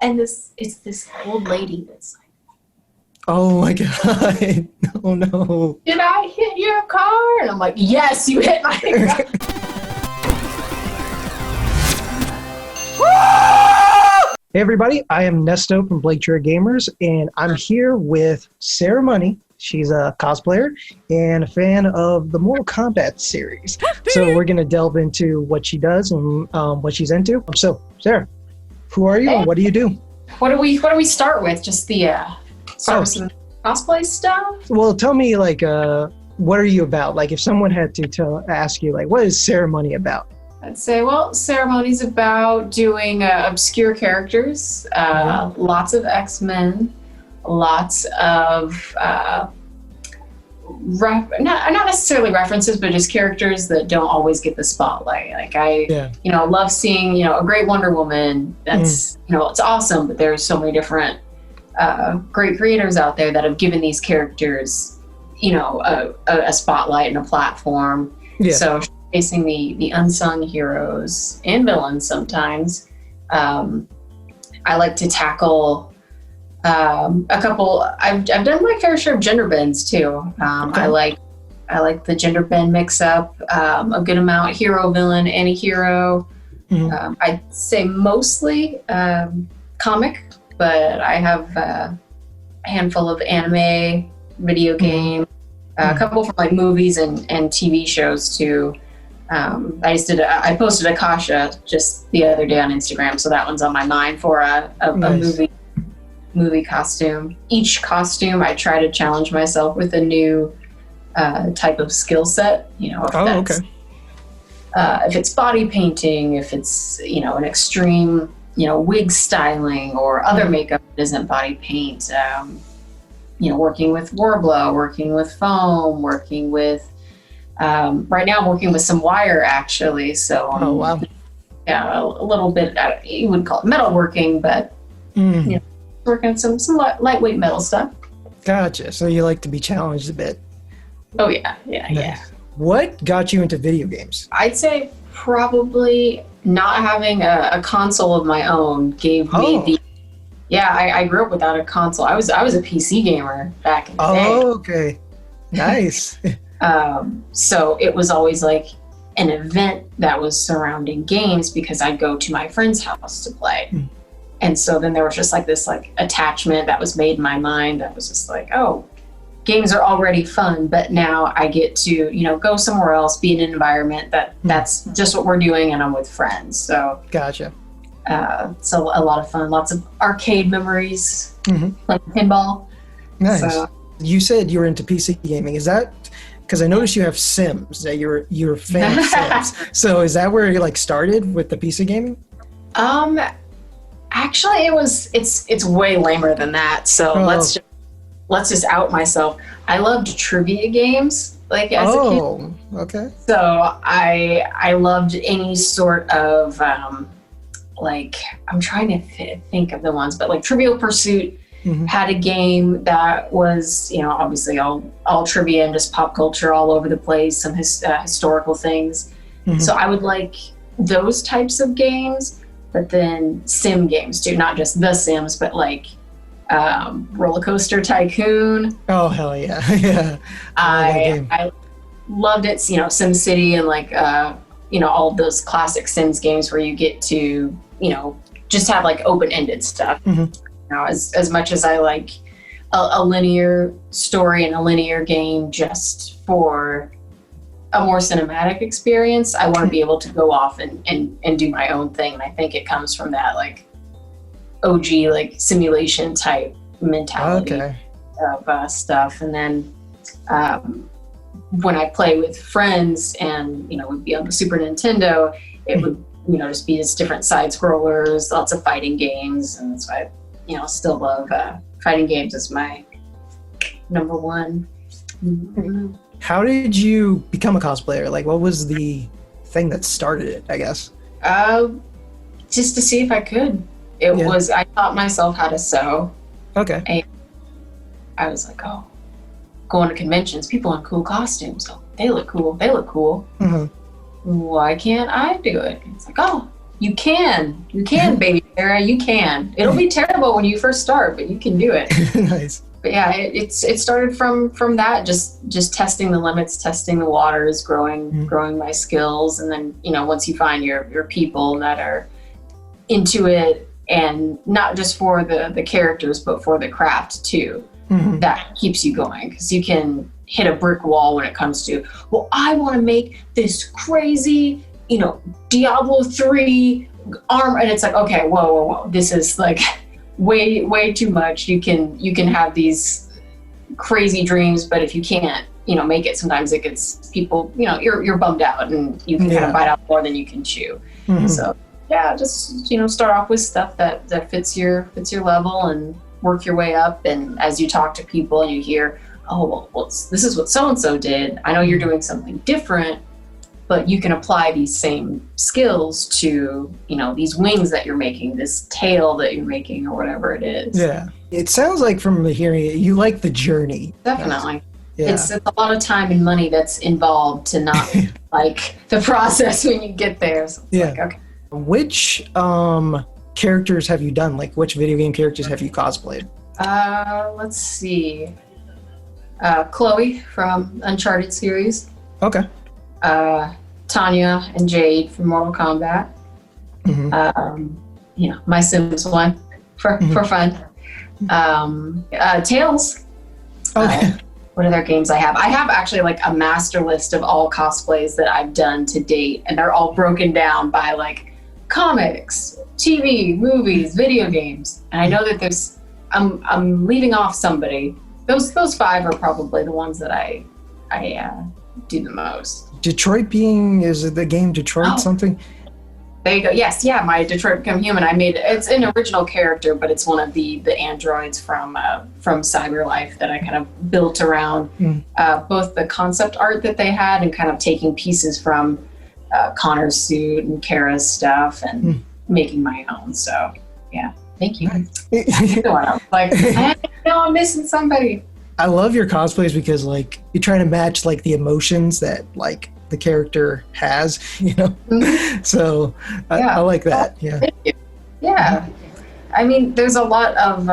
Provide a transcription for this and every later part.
and it's this old lady that's like, Oh my God. Oh no. "Did I hit your car?" And I'm like, "Yes, you hit my car." Hey everybody, I am Nesto from Blake Chair Gamers, and I'm here with Sara Moni. She's a cosplayer and a fan of the Mortal Kombat series. So we're going to delve into what she does and what she's into. So, Sara, who are you and what do you do? What do we start with? Just the start with some cosplay stuff? Well, tell me, like, what are you about? Like, if someone had to ask you, like, what is Sara Moni about? I'd say, well, Sara Moni's about doing obscure characters, lots of X-Men, lots of not necessarily references, but just characters that don't always get the spotlight. Like I love seeing, a great Wonder Woman. That's, it's awesome, but there's so many different great creators out there that have given these characters, a spotlight and a platform. Yeah. So facing the unsung heroes and villains sometimes. I like to tackle a couple. I've done my fair share of gender bends too. Okay. I like the gender bend mix up a good amount. Hero, villain, anti-hero. I'd say mostly comic, but I have a handful of anime, video game, a couple from like movies and TV shows too. I posted a Kasha just the other day on Instagram, so that one's on my mind for a movie costume. Each costume, I try to challenge myself with a new type of skill set. If it's body painting, if it's an extreme wig styling or other makeup that isn't body paint. Working with Warbler, working with foam, working with. Right now I'm working with some wire actually, so a little bit, you would call it metalworking, but working on some lightweight metal stuff. Gotcha. So you like to be challenged a bit. Oh yeah. What got you into video games? I'd say probably not having a console of my own gave me I grew up without a console. I was a PC gamer back in the day. Oh, okay. Nice. So it was always like an event that was surrounding games because I'd go to my friend's house to play. And so then there was just like this like attachment that was made in my mind that was just like, oh, games are already fun, but now I get to, go somewhere else, be in an environment that's just what we're doing and I'm with friends. So gotcha. So a lot of fun, lots of arcade memories, like pinball. Nice. So, you said you were into PC gaming. Is that because I noticed you have Sims, that you're a fan of Sims. So is that where you like started with the PC gaming? Actually it's way lamer than that. So let's just out myself. I loved trivia games like as a kid. Oh, okay. So I loved any sort of like I'm trying to think of the ones, but like Trivial Pursuit had a game that was, obviously all trivia and just pop culture all over the place, some historical things. So I would like those types of games, but then sim games too, not just The Sims, but like Roller Coaster Tycoon. Oh, hell yeah. Yeah. I loved it, SimCity and like, all those classic Sims games where you get to, just have like open-ended stuff. As much as I like a linear story and a linear game just for a more cinematic experience, I want to be able to go off and do my own thing. And I think it comes from that like OG like simulation type mentality of stuff. And then when I play with friends and, would be on the Super Nintendo, it would, just be just different side scrollers, lots of fighting games. And that's why I still love fighting games as my number one. How did you become a cosplayer? Like, what was the thing that started it, I guess? Just to see if I could. I taught myself how to sew. Okay. And I was like, oh, going to conventions, people in cool costumes. Oh, they look cool. Why can't I do it? It's like, oh, you can, baby Sarah, you can. It'll be terrible when you first start, but you can do it. Nice. But yeah, it started from that, just testing the limits, testing the waters, growing my skills. And then, once you find your people that are into it, and not just for the characters, but for the craft too, that keeps you going. Because you can hit a brick wall when it comes to, well, I want to make this crazy, Diablo 3 armor. And it's like, okay, whoa. This is like way too much. You can have these crazy dreams, but if you can't, make it, sometimes it gets people, you're bummed out, and you can kind of bite out more than you can chew. So yeah, just start off with stuff that fits your level and work your way up. And as you talk to people and you hear, oh, well, this is what so-and-so did. I know you're doing something different, but you can apply these same skills to, these wings that you're making, this tail that you're making, or whatever it is. Yeah. It sounds like from the hearing, you like the journey. Definitely. Yeah. It's a lot of time and money that's involved to not like the process when you get there. So it's like, okay. Which characters have you done? Like, which video game characters have you cosplayed? Let's see. Chloe from Uncharted series. Okay. Tanya and Jade from Mortal Kombat. My Sims one for fun. Tails. Okay. What other games I have? I have actually like a master list of all cosplays that I've done to date, and they're all broken down by like comics, TV, movies, video games. And I know that I'm leaving off somebody. Those 5 are probably the ones that I do the most. Detroit is it the game Detroit something? There you go. Yes, yeah, my Detroit Become Human. It's an original character, but it's one of the androids from CyberLife that I kind of built around both the concept art that they had and kind of taking pieces from Connor's suit and Kara's stuff and making my own. So yeah, thank you. Like, I know I'm missing somebody. I love your cosplays because like you try to match like the emotions that like the character has, So I like that. Yeah. Thank you. Yeah. I mean, there's a lot of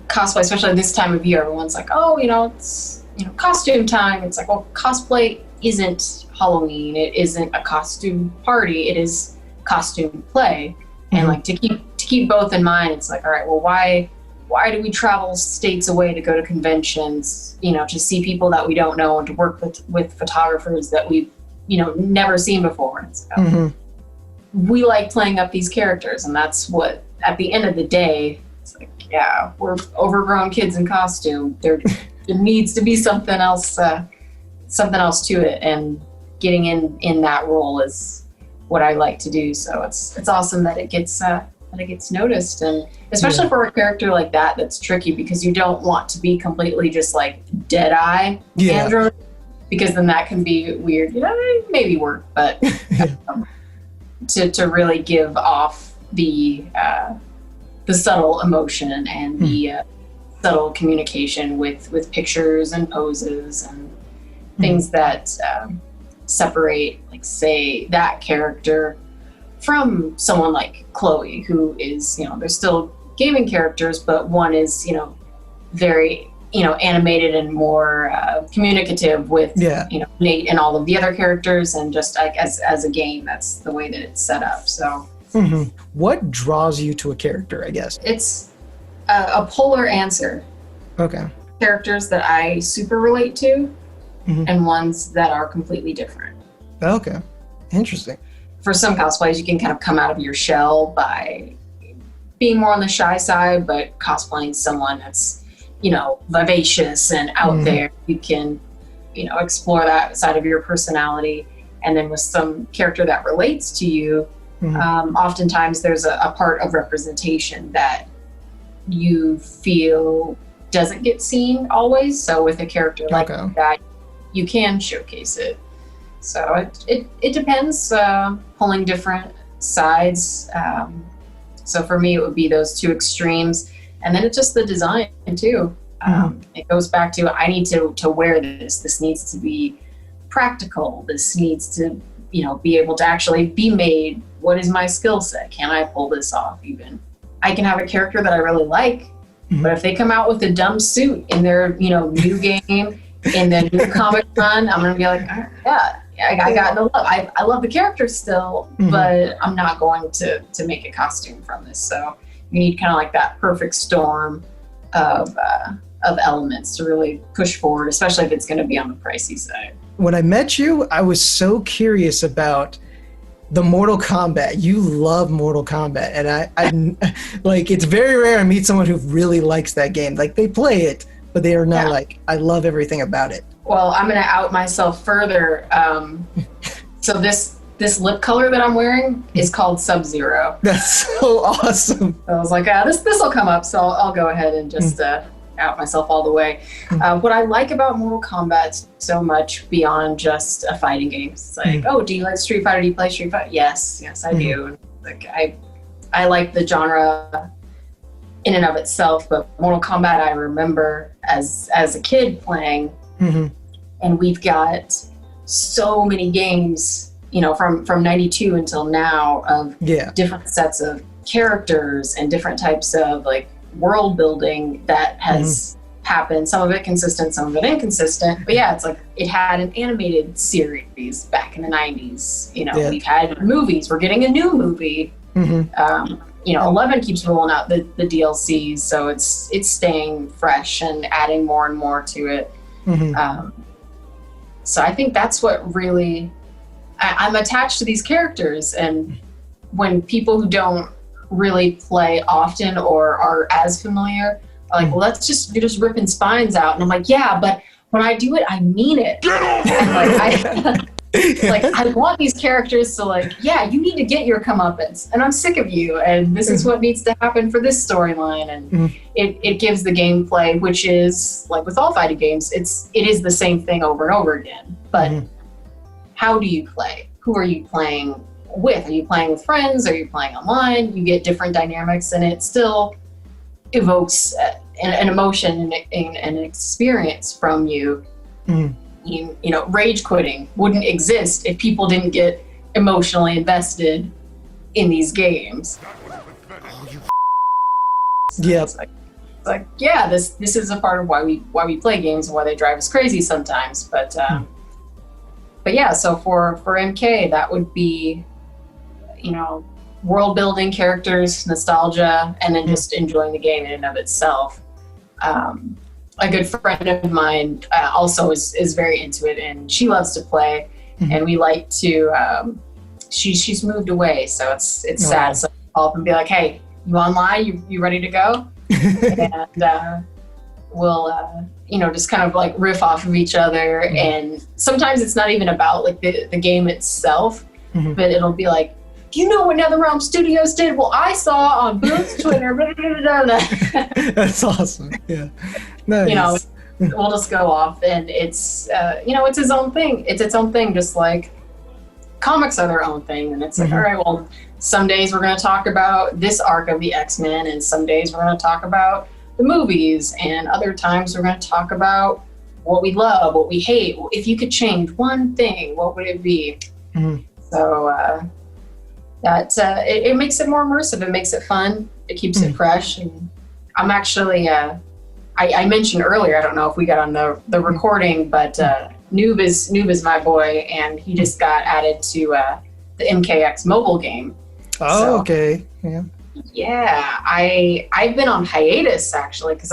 cosplay, especially this time of year. Everyone's like, oh, it's costume time. It's like, well, cosplay isn't Halloween. It isn't a costume party. It is costume play. And like to keep both in mind, it's like, all right, well, why do we travel states away to go to conventions, to see people that we don't know and to work with photographers that we've, never seen before? It's, we like playing up these characters, and that's what, at the end of the day, it's like, yeah, we're overgrown kids in costume. There needs to be something else to it, and getting in that role is what I like to do. So it's awesome that it gets noticed, and especially for a character like that, that's tricky because you don't want to be completely just like dead eye android, because then that can be weird. Maybe work, but to really give off the subtle emotion and the subtle communication with pictures and poses and things that separate, like, say, that character from someone like Chloe, who is, they're still gaming characters, but one is, very, animated and more communicative with, Nate and all of the other characters, and just like as a game, that's the way that it's set up. So, what draws you to a character? I guess it's a polar answer. Okay. Characters that I super relate to, and ones that are completely different. Okay, interesting. For some cosplays, you can kind of come out of your shell by being more on the shy side, but cosplaying someone that's, vivacious and out there, you can, explore that side of your personality. And then with some character that relates to you, oftentimes there's a part of representation that you feel doesn't get seen always. So with a character like that, you can showcase it. So it depends, pulling different sides. So for me, it would be those two extremes. And then it's just the design too. It goes back to, I need to wear this. This needs to be practical. This needs to you know, be able to actually be made. What is my skill set? Can I pull this off even? I can have a character that I really like, but if they come out with a dumb suit in their, you know, new game, in the new comic run, I'm going to be like, yeah, I got no love. I love the character still, but I'm not going to make a costume from this. So you need kind of like that perfect storm of elements to really push forward, especially if it's going to be on the pricey side. When I met you, I was so curious about the Mortal Kombat. You love Mortal Kombat, and I like, it's very rare I meet someone who really likes that game. Like, they play it, but they are not like, I love everything about it. Well, I'm going to out myself further. So this lip color that I'm wearing is called Sub-Zero. That's so awesome. So I was like, this will come up, so I'll go ahead and just out myself all the way. What I like about Mortal Kombat so much beyond just a fighting game, it's like, oh, do you like Street Fighter? Do you play Street Fighter? Yes, I do. Like, I like the genre in and of itself, but Mortal Kombat I remember as a kid playing, and we've got so many games, you know, from 92 until now of different sets of characters and different types of like world building that has happened. Some of it consistent, some of it inconsistent, but yeah, it's like it had an animated series back in the 90s. You know, we've had movies, we're getting a new movie. You know, 11 keeps rolling out the DLCs, so it's staying fresh and adding more and more to it. So I think that's what really, I'm attached to these characters, and when people who don't really play often or are as familiar are like, well, you're just ripping spines out, and I'm like, yeah, but when I do it, I mean it. Like, I want these characters to, like, yeah, you need to get your comeuppance, and I'm sick of you, and this is what needs to happen for this storyline, and it gives the gameplay, which is, like with all fighting games, it is the same thing over and over again, but how do you play? Who are you playing with? Are you playing with friends? Are you playing online? You get different dynamics, and it still evokes an emotion and an experience from you. You know, rage quitting wouldn't exist if people didn't get emotionally invested in these games. Yep. It's like, yeah, this is a part of why we play games and why they drive us crazy sometimes. But yeah, so for MK, that would be, you know, world building, characters, nostalgia, and then just enjoying the game in and of itself. A good friend of mine also is very into it, and she loves to play, and we like to, she's moved away, so it's sad. So I'll call up and be like, hey, you online? You ready to go? And we'll, you know, just kind of like riff off of each other. And sometimes it's not even about like the game itself, but it'll be like, do you know what NetherRealm Studios did? Well, I saw on Booth's Twitter. Blah, blah, blah, blah. That's awesome. Yeah. Nice. You know, we'll just go off, and it's, you know, it's his own thing. It's its own thing, just like comics are their own thing. And it's like, all right, well, some days we're going to talk about this arc of the X-Men, and some days we're going to talk about the movies, and other times we're going to talk about what we love, what we hate. If you could change one thing, what would it be? So that it makes it more immersive. It makes it fun. It keeps it fresh. And I'm actually, I mentioned earlier, I don't know if we got on the recording, but Noob is my boy, and he just got added to the MKX mobile game. Oh, so, okay. Yeah. Yeah, I've been on hiatus actually, because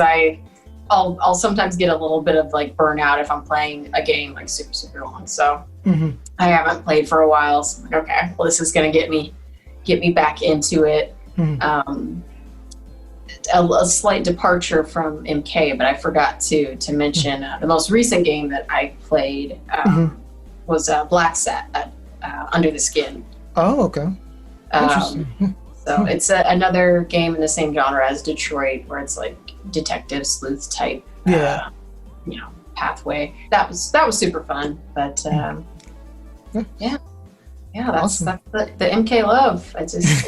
I'll sometimes get a little bit of like burnout if I'm playing a game like super long. So I haven't played for a while. So I'm like, okay, well, this is gonna get me back into it. A slight departure from MK, but I forgot to mention the most recent game that I played was Black Sat, Under the Skin. Oh, okay. Interesting. So it's another game in the same genre as Detroit, where it's like detective sleuth type, you know, pathway. That was super fun. But yeah, that's the MK love. It's just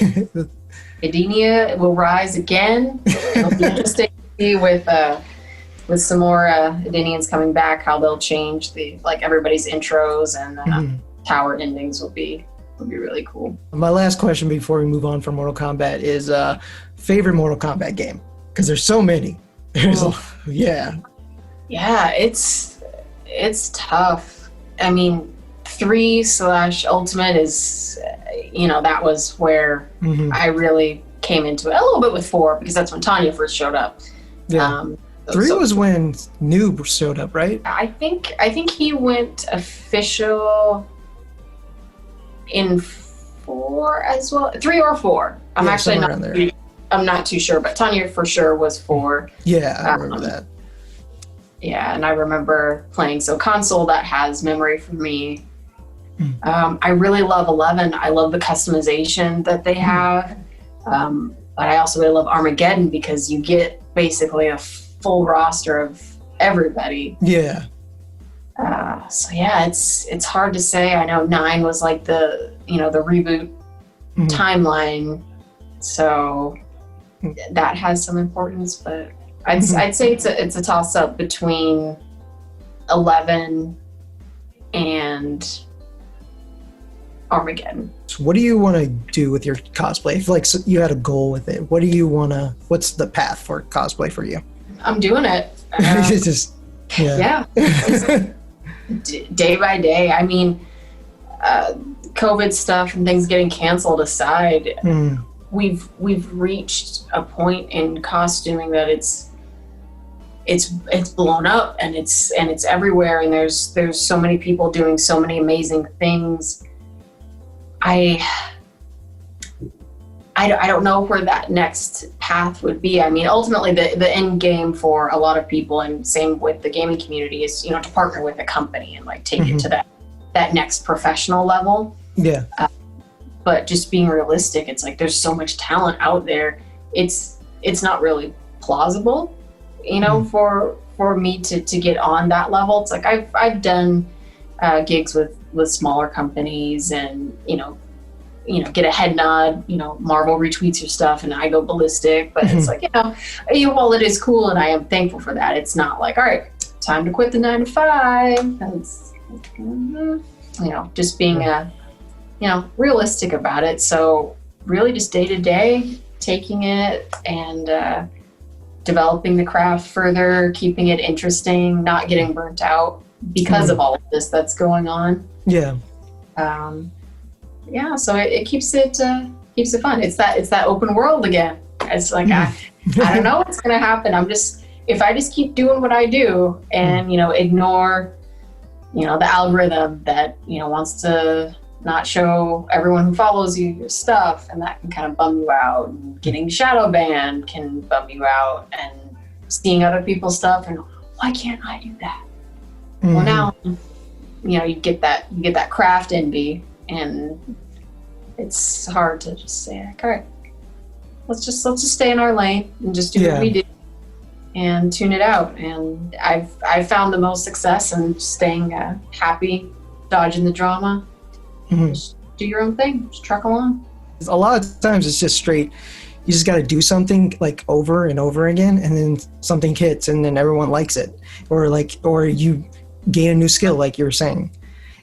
Edenia will rise again. It'll be interesting to see with some more Edenians coming back, how they'll change everybody's intros and tower endings would be really cool. My last question before we move on from Mortal Kombat is favorite Mortal Kombat game, because there's so many. Yeah, it's tough. I mean, 3/Ultimate is, that was where I really came into it a little bit with 4, because that's when Tanya first showed up. Yeah. 3 was when Noob showed up, right? I think he went official in 4 as well. 3 or 4. I'm actually not too sure, but Tanya for sure was 4. Yeah, I remember that. Yeah, and I remember playing. So console, that has memory for me. I really love 11. I love the customization that they have. But I also really love Armageddon, because you get basically a full roster of everybody. Yeah. So yeah, it's hard to say. I know 9 was like the reboot timeline, so that has some importance. But I'd say it's a toss up between 11 and Armageddon. So what do you want to do with your cosplay? If you had a goal with it, what's the path for cosplay for you? I'm doing it. It's just, yeah. Day by day. I mean, COVID stuff and things getting canceled aside, we've reached a point in costuming that it's blown up, and it's everywhere, and there's so many people doing so many amazing things. I don't know where that next path would be. I mean, ultimately the end game for a lot of people, and same with the gaming community, is, to partner with a company and like take it to that next professional level. Yeah. But just being realistic, it's like, there's so much talent out there. It's not really plausible, for me to get on that level. It's like, I've done gigs with smaller companies, and, get a head nod, Marvel retweets your stuff and I go ballistic, but it's like, while it is cool and I am thankful for that, it's not like, all right, time to quit the 9 to 5. It's, just being realistic about it. So really just day to day, taking it and developing the craft further, keeping it interesting, not getting burnt out because of all of this that's going on. Yeah. So it keeps it fun. It's that open world again. It's like, I don't know what's going to happen. If I just keep doing what I do and, ignore, the algorithm that, wants to not show everyone who follows you your stuff, and that can kind of bum you out. And getting shadow banned can bum you out, and seeing other people's stuff and, why can't I do that? Well, now, you get that craft envy, and it's hard to just say, like, all right, let's just stay in our lane and just do what we do and tune it out. And I've found the most success in staying happy, dodging the drama. Just do your own thing, just truck along. A lot of times it's just straight, you just got to do something like over and over again, and then something hits, and then everyone likes it, or you gain a new skill, like you were saying,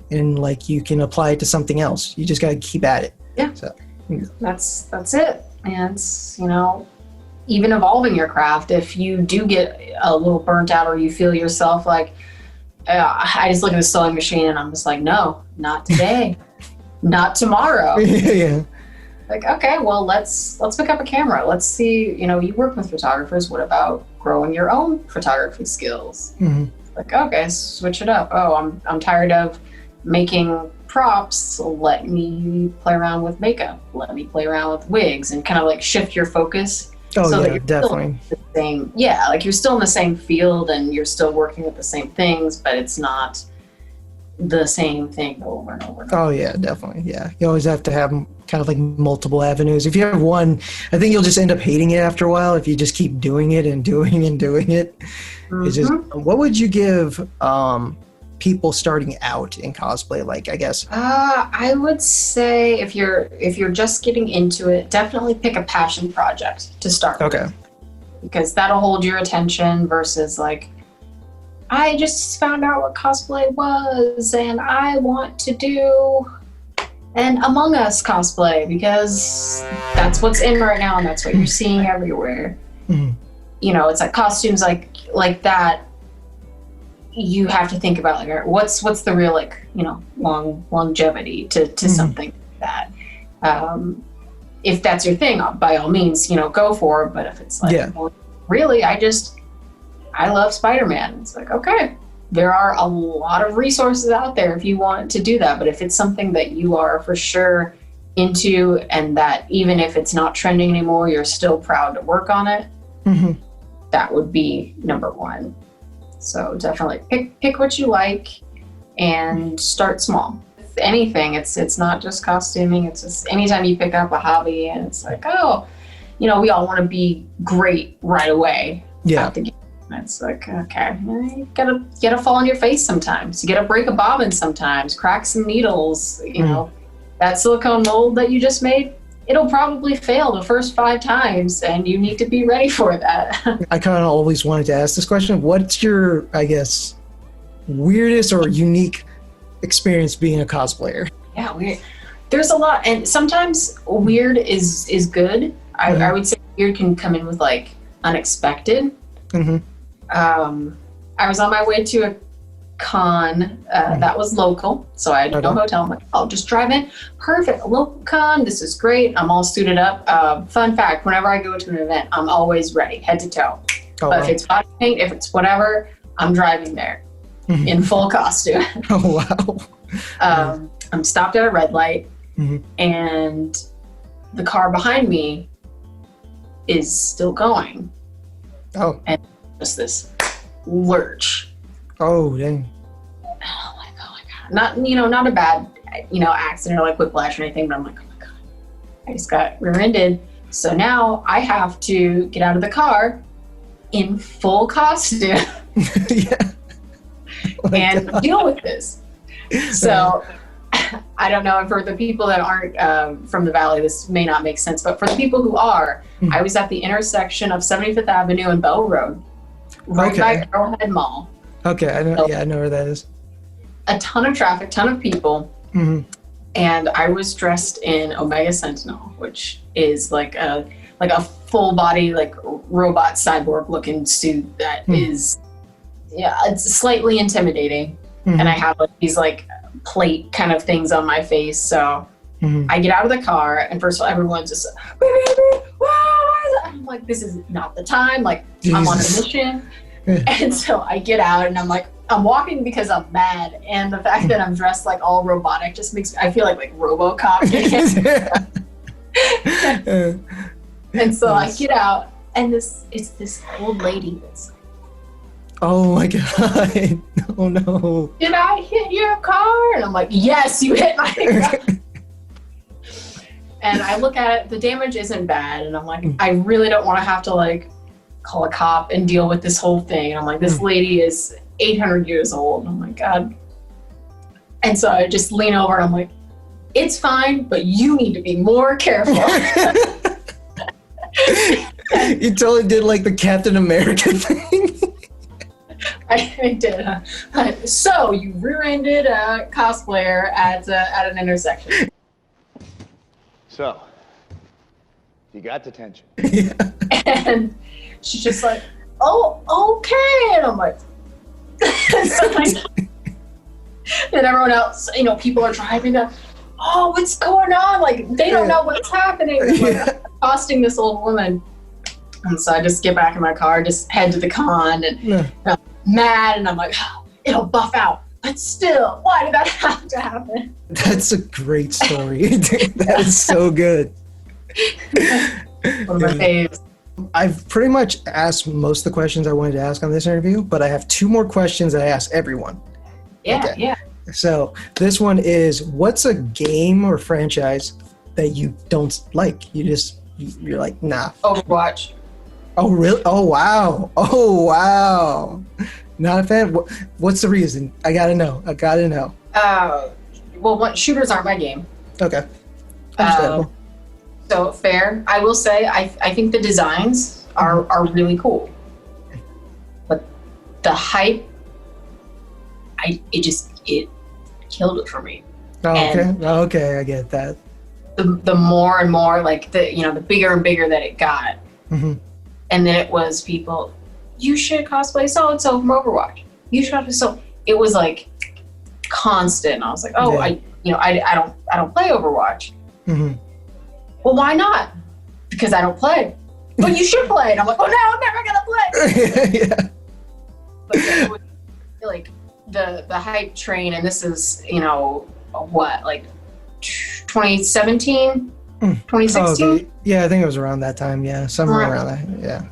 and like you can apply it to something else. You just got to keep at it. Yeah. So that's it. And even evolving your craft, if you do get a little burnt out, or you feel yourself like, I just look at the sewing machine and I'm just like, no, not today, not tomorrow. Yeah. Like, okay, well, let's pick up a camera. Let's see, you work with photographers. What about growing your own photography skills? Like, okay, switch it up. Oh, I'm tired of making props. So let me play around with makeup. Let me play around with wigs, and kind of like shift your focus. Oh, so yeah, that you're definitely. Like you're still in the same field and you're still working with the same things, but it's not the same thing over and over and over. Oh yeah, definitely. Yeah. You always have to have kind of like multiple avenues. If you have one, I think you'll just end up hating it after a while if you just keep doing it and doing and doing it. It's just, what would you give people starting out in cosplay, like, I guess? I would say if you're just getting into it, definitely pick a passion project to start with. Because that'll hold your attention versus like, I just found out what cosplay was, and I want to do an Among Us cosplay because that's what's in right now, and that's what you're seeing everywhere. Mm-hmm. You know, it's like costumes like that. You have to think about like what's the real like, you know, longevity to mm-hmm. something like that. If that's your thing, by all means, you know, go for it. But if it's like, well, really, I love Spider-Man. It's like, okay, there are a lot of resources out there if you want to do that. But if it's something that you are for sure into, and that even if it's not trending anymore, you're still proud to work on it, mm-hmm. that would be number one. So definitely pick what you like and start small. If anything, it's not just costuming. It's just anytime you pick up a hobby and it's like, oh, you know, we all want to be great right away. Yeah. Out the game. It's like, okay, you gotta fall on your face sometimes. You gotta break a bobbin sometimes, crack some needles. You know, that silicone mold that you just made, it'll probably fail the first 5 times, and you need to be ready for that. I kind of always wanted to ask this question. What's your, I guess, weirdest or unique experience being a cosplayer? Yeah, weird. There's a lot, and sometimes weird is good. Mm-hmm. I would say weird can come in with like unexpected. Mm-hmm. I was on my way to a con that was local, so I had no hotel. I'm like, I'll just drive in. Perfect, a local con. This is great. I'm all suited up. Fun fact: whenever I go to an event, I'm always ready, head to toe. But if it's body paint, if it's whatever, I'm driving there mm-hmm. in full costume. Oh wow! I'm stopped at a red light, mm-hmm. and the car behind me is still going. Oh. And just this lurch. Oh, dang. Oh my God. Not a bad, accident or like whiplash or anything, but I'm like, oh my God, I just got rear-ended. So now I have to get out of the car in full costume and deal with this. So I don't know, for the people that aren't from the Valley, this may not make sense, but for the people who are, I was at the intersection of 75th Avenue and Bell Road, right by Arrowhead Mall. Okay, I know where that is. A ton of traffic, ton of people, mm-hmm. and I was dressed in Omega Sentinel, which is like a full body, like robot cyborg looking suit that is, it's slightly intimidating, mm-hmm. and I have like these like plate kind of things on my face. So mm-hmm. I get out of the car, and first of all, everyone's just I'm like, this is not the time. Like, Jesus. I'm on a mission. And so I get out, and I'm like, I'm walking because I'm mad, and the fact that I'm dressed like all robotic just makes I feel like RoboCop. And so I get out, and it's this old lady that's like, oh my God. Oh no. Did I hit your car? And I'm like, yes, you hit my car. And I look at it, the damage isn't bad. And I'm like, I really don't want to have to like call a cop and deal with this whole thing. And I'm like, this lady is 800 years old. Oh my God. And so I just lean over and I'm like, it's fine, but you need to be more careful. You totally did like the Captain America thing. I did. So you rear-ended a cosplayer at an intersection. So, you got detention. Yeah. And she's just like, oh, okay. And I'm like, and everyone else, people are driving up. Oh, what's going on? Like, they don't know what's happening. Like, accosting this old woman. And so I just get back in my car, just head to the con, and I'm mad, and I'm like, oh, it'll buff out. But still, why did that have to happen? That's a great story. That is so good. One of my faves. I've pretty much asked most of the questions I wanted to ask on this interview, but I have 2 more questions that I ask everyone. Yeah. So this one is, what's a game or franchise that you don't like? You're like, nah. Overwatch. Oh, really? Oh, wow. Not a fan? What's the reason? I gotta know. Well, shooters aren't my game. Okay. Understandable. So fair. I will say, I think the designs are really cool. But the hype it killed it for me. Oh, okay. Okay, I get that. The more and more, like, the bigger and bigger that it got. Mm-hmm. And then it was people, you should cosplay so-and-so from Overwatch. You should cosplay so. It was like constant. I was like, oh, yeah. I don't play Overwatch. Mm-hmm. Well, why not? Because I don't play. But you should play. And I'm like, oh no, I'm never gonna play. Yeah. But yeah, it was like the hype train, and this is, what, like 2017, 2016? Okay. Yeah, I think it was around that time. Yeah, somewhere around that. Yeah.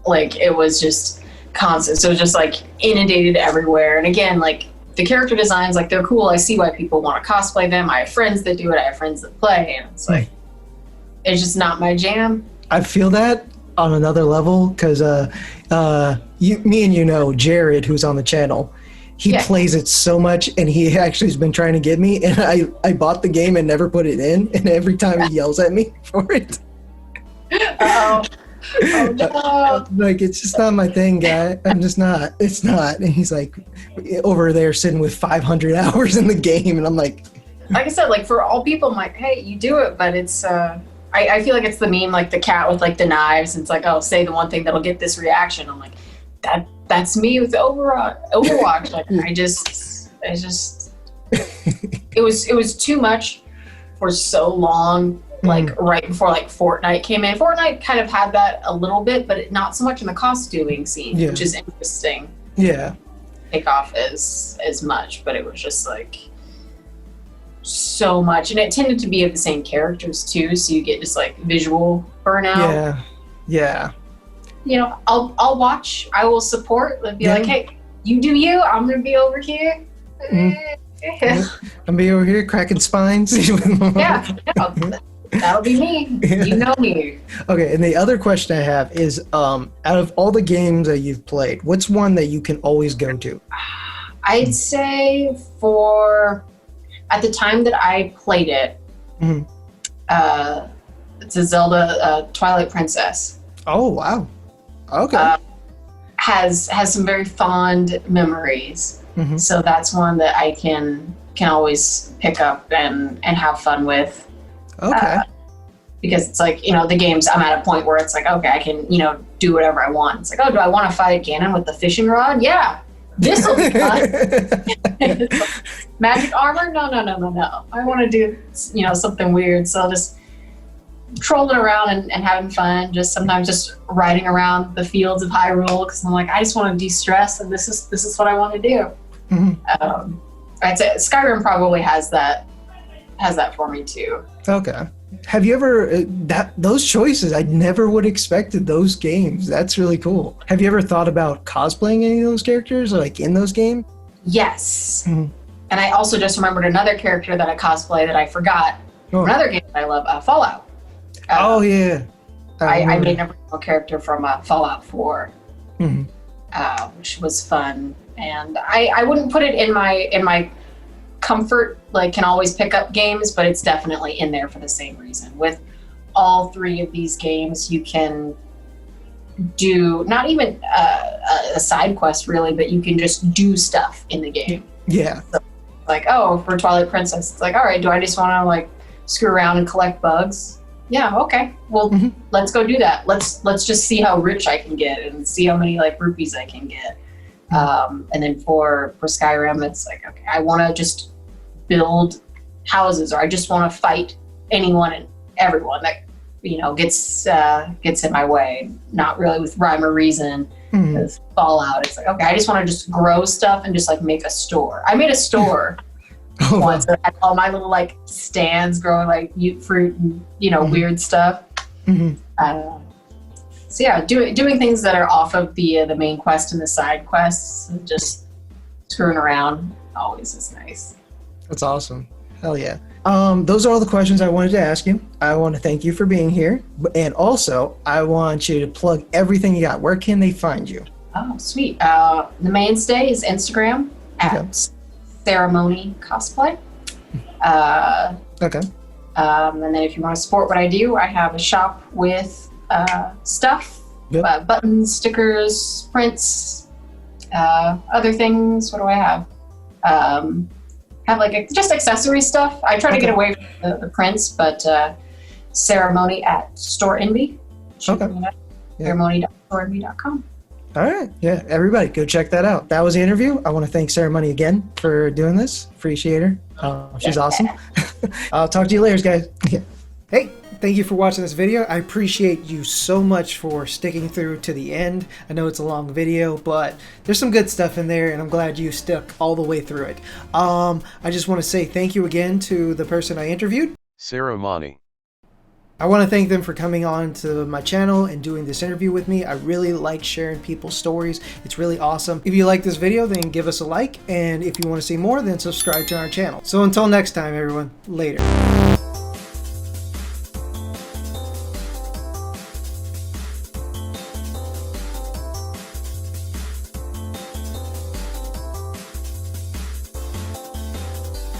Like, it was just constant. So it was just like inundated everywhere. And again, like, the character designs, like, they're cool. I see why people want to cosplay them. I have friends that do it. I have friends that play. And it's like, it's just not my jam. I feel that on another level because me and Jared, who's on the channel, he plays it so much, and he actually has been trying to get me, and I bought the game and never put it in, and every time he yells at me for it. Oh no. Like, it's just not my thing, guy. I'm just not. It's not. And he's like over there sitting with 500 hours in the game, and I'm like I said, like, for all people, I'm like, hey, you do it, but it's I feel like it's the meme, like the cat with like the knives. It's like, oh, say the one thing that'll get this reaction. I'm like, that's me with Overwatch. Like, it was too much for so long. Like, right before like Fortnite came in. Fortnite kind of had that a little bit, but not so much in the costuming scene, which is interesting. Yeah. Take off as much, but it was just like so much, and it tended to be of the same characters too, so you get just like visual burnout. Yeah. I'll watch. I will support. Be like, hey, you do you. I'm gonna be over here. I'm gonna be over here cracking spines. That'll be me. You know me. Okay, and the other question I have is, out of all the games that you've played, what's one that you can always go to? I'd say at the time that I played it, it's a Zelda Twilight Princess. Oh, wow. Okay. Has some very fond memories. So that's one that I can always pick up and have fun with. Okay. Because it's like, the games, I'm at a point where it's like, okay, I can, do whatever I want. It's like, oh, do I want to fight Ganon with the fishing rod? Yeah. This will be fun. Magic armor? No. I want to do, something weird. So just trolling around and having fun. Just sometimes just riding around the fields of Hyrule, because I'm like, I just want to de-stress, and this is what I want to do. I'd say Skyrim probably has that for me too. Okay. Have you ever those choices? I never would have expected those games. That's really cool. Have you ever thought about cosplaying any of those characters, like in those games? Yes. And I also just remembered another character that I cosplay that I forgot. Another game that I love, Fallout. Oh yeah. I made an original character from Fallout 4, which was fun, and I wouldn't put it in my comfort, like, can always pick up games, but it's definitely in there for the same reason. With all three of these games, you can do not even a side quest really, but you can just do stuff in the game. Yeah. So, like, oh, for Twilight Princess, it's like, all right, do I just want to like screw around and collect bugs? Yeah, okay. Well, let's go do that. Let's just see how rich I can get and see how many like rupees I can get. And then for Skyrim, it's like, okay, I want to just build houses, or I just want to fight anyone and everyone that gets in my way. Not really with rhyme or reason. Because Fallout, it's like, okay, I just want to just grow stuff and just like make a store. I made a store once. I had all my little like stands growing like fruit and weird stuff. So yeah, doing things that are off of the main quest and the side quests, and just screwing around always is nice. That's awesome. Hell yeah. Those are all the questions I wanted to ask you. I want to thank you for being here. And also, I want you to plug everything you got. Where can they find you? Oh, sweet. The mainstay is Instagram at Sara Moni Cosplay. Okay. And then if you want to support what I do, I have a shop with stuff, buttons, stickers, prints, other things. What do I have? have like just accessory stuff. I try to get away from the prints, but Sara Moni at Store Envy. SaraMoni.StoreEnvy.com. All right. Yeah, everybody go check that out. That was the interview. I want to thank Sara Moni again for doing this. Appreciate her. She's awesome. I'll talk to you later, guys. Hey, thank you for watching this video. I appreciate you so much for sticking through to the end. I know it's a long video, but there's some good stuff in there, and I'm glad you stuck all the way through it. I just want to say thank you again to the person I interviewed, Sara Moni. I want to thank them for coming on to my channel and doing this interview with me. I really like sharing people's stories. It's really awesome. If you like this video, then give us a like. And if you want to see more, then subscribe to our channel. So until next time, everyone, later.